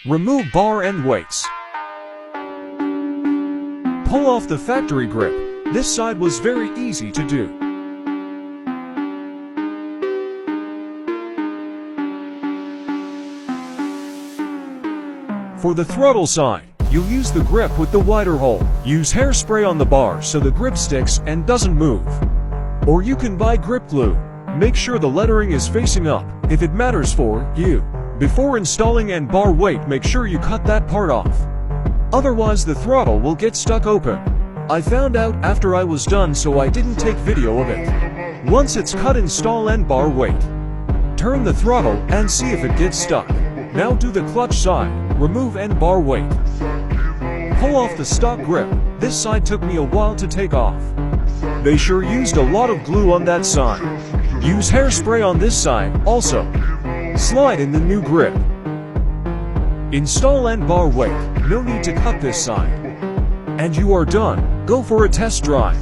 Remove bar and weights. Pull off the factory grip. This side was very easy to do. For the throttle side, you'll use the grip with the wider hole. Use hairspray on the bar so the grip sticks and doesn't move. Or you can buy grip glue. Make sure the lettering is facing up, if it matters for you. Before installing and bar weight, make sure you cut that part off. Otherwise the throttle will get stuck open. I found out after I was done, so I didn't take video of it. Once it's cut, install and bar weight. Turn the throttle and see if it gets stuck. Now do the clutch side, remove and bar weight. Pull off the stock grip. This side took me a while to take off. They sure used a lot of glue on that side. Use hairspray on this side also. Slide in the new grip. Install and bar weight. No need to cut this side. And you are done. Go for a test drive.